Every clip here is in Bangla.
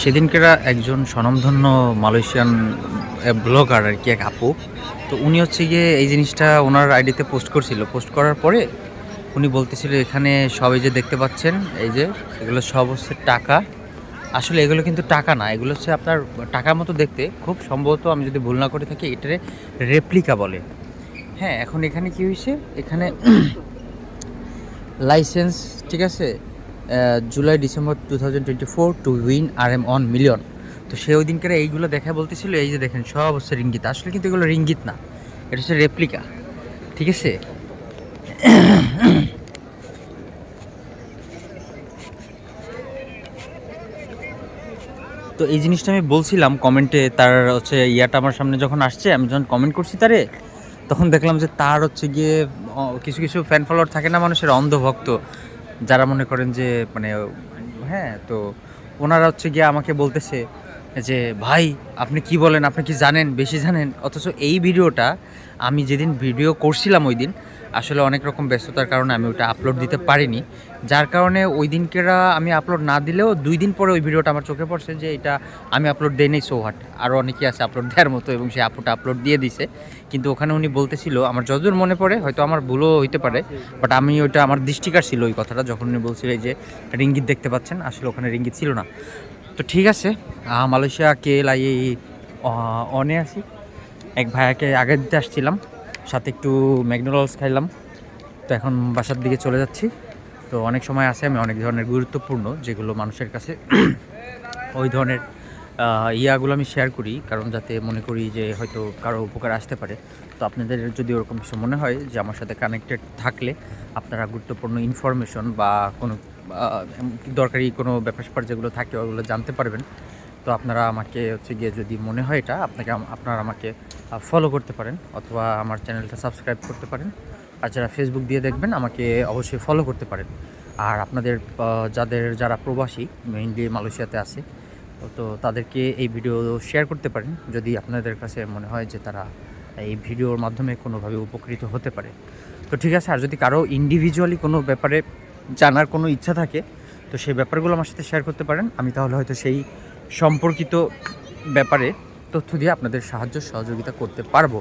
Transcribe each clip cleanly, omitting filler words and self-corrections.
সেদিনকেরা একজন স্বনামধন্য মালয়েশিয়ান ব্লগার আর কি, এক আপু। তো উনি হচ্ছে গিয়ে এই জিনিসটা ওনার আইডিতে পোস্ট করছিল। পোস্ট করার পরে উনি বলতেছিল এখানে সবাই যে দেখতে পাচ্ছেন এই যে এগুলো সব হচ্ছে টাকা। আসলে এগুলো কিন্তু টাকা না, এগুলো হচ্ছে আপনার টাকার মতো দেখতে, খুব সম্ভবত আমি যদি ভুল না করে থাকি এটারে রেপ্লিকা বলে। হ্যাঁ, এখন এখানে কি হয়েছে, এখানে লাইসেন্স, ঠিক আছে, July December 2024 to win RM1 million. তো সে ওই দিনকার এইগুলো দেখায় বলতেছিল এই যে দেখেন সব হচ্ছে রিঙ্গিত। আসলে কিন্তু এগুলো রিঙ্গিত না, এটা হচ্ছে রেপ্লিকা, ঠিক আছে। তো এই জিনিসটা আমি বলছিলাম কমেন্টে, তার হচ্ছে ইয়াটা আমার সামনে যখন আসছে, আমি যখন কমেন্ট করছি তারে, তখন দেখলাম যে তার হচ্ছে গিয়ে কিছু কিছু ফ্যান ফলোয়ার থাকে না মানুষের, অন্ধভক্ত, যারা মনে করেন যে মানে, হ্যাঁ, তো ওনারা হচ্ছে গিয়ে আমাকে বলতেছে যে ভাই আপনি কি বলেন, আপনি কি জানেন, বেশি জানেন। অথচ এই ভিডিওটা আমি যেদিন ভিডিও করছিলাম ওই দিন আসলে অনেক রকম ব্যস্ততার কারণে আমি ওটা আপলোড দিতে পারিনি, যার কারণে ওই দিনকেরা আমি আপলোড না দিলেও 2 দিন পরে ওই ভিডিওটা আমার চোখে পড়ছে যে এটা আমি আপলোড দেই নাই। সো হোয়াট, আরও অনেকেই আছে আপলোড দেওয়ার মতো, এবং সেই আপুটা আপলোড দিয়ে দিছে। কিন্তু ওখানে উনি বলতেছিল, আমার যতদূর মনে পড়ে, হয়তো আমার ভুলও হইতে পারে, বাট আমি ওইটা আমার দৃষ্টিকার ছিল ওই কথাটা, যখন উনি বলছিল এই যে রিঙ্গিত দেখতে পাচ্ছেন, আসলে ওখানে রিঙ্গিত ছিল না। তো ঠিক আছে, মালয়েশিয়া KLIA অনে আছি, এক ভাইয়াকে আগে দিতে আসছিলাম, সাথে একটু ম্যাকডোনাল্ডস খাইলাম। তো এখন বাসার দিকে চলে যাচ্ছি। তো অনেক সময় আছে আমি অনেক ধরনের গুরুত্বপূর্ণ যেগুলো মানুষের কাছে ওই ধরনের ইয়াগুলো আমি শেয়ার করি, কারণ যাতে মনে করি যে হয়তো কারো উপকার আসতে পারে। তো আপনাদের যদি ওরকম কিছু মনে হয় যে আমার সাথে কানেক্টেড থাকলে আপনারা গুরুত্বপূর্ণ ইনফরমেশন বা কোনো দরকারি কোনো ব্যাপার স্যাপার যেগুলো থাকে ওগুলো জানতে পারবেন, তো আপনারা আমাকে হচ্ছে গিয়ে যদি মনে হয় এটা আপনারা আমাকে ফলো করতে পারেন, অথবা আমার চ্যানেলটা সাবস্ক্রাইব করতে পারেন। আর যারা ফেসবুক দিয়ে দেখবেন আমাকে অবশ্যই ফলো করতে পারেন। আর আপনাদের যারা প্রবাসী মেইনলি মালয়েশিয়াতে আছে, তো তাদেরকে এই ভিডিও শেয়ার করতে পারেন যদি আপনাদের কাছে মনে হয় যে তারা এই ভিডিওর মাধ্যমে কোনোভাবে উপকৃত হতে পারে। তো ঠিক আছে, আর যদি কারো ইন্ডিভিজুয়ালি কোনো ব্যাপারে জানার কোনো ইচ্ছা থাকে, তো সেই ব্যাপারগুলো আমার সাথে শেয়ার করতে পারেন। আমি তাহলে হয়তো সেই সম্পর্কিত ব্যাপারে তথ্য দিয়ে আপনাদের সাহায্য সহযোগিতা করতে পারবো।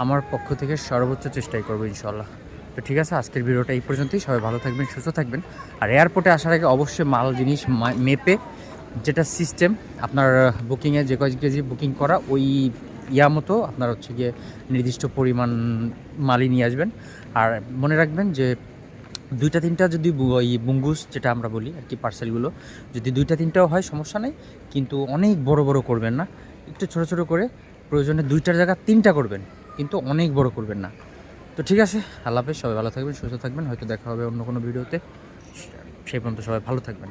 আমার পক্ষ থেকে সর্বোচ্চ চেষ্টাই করবো ইনশাল্লাহ। তো ঠিক আছে, আজকের ভিডিওটা এই পর্যন্তই। সবাই ভালো থাকবেন, সুস্থ থাকবেন। আর এয়ারপোর্টে আসার আগে অবশ্যই মাল জিনিস মেপে, যেটা সিস্টেম আপনার বুকিংয়ে যে কয় কেজি বুকিং করা, ওই ইয়া মতো আপনার হচ্ছে গিয়ে নির্দিষ্ট পরিমাণ মালই নিয়ে আসবেন। আর মনে রাখবেন যে 2-3টা যদি ওই বুঙ্গুস যেটা আমরা বলি আর কি, পার্সেলগুলো যদি 2-3টাও হয় সমস্যা নেই, কিন্তু অনেক বড় বড় করবেন না, একটু ছোট ছোট করে, প্রয়োজনে 2টার জায়গা 3টা করবেন, কিন্তু অনেক বড় করবেন না। তো ঠিক আছে, আল্লাহ হাফেজ, সবাই ভালো থাকবেন, সুস্থ থাকবেন। হয়তো দেখা হবে অন্য কোনো ভিডিওতে। সেই পর্যন্ত সবাই ভালো থাকবেন।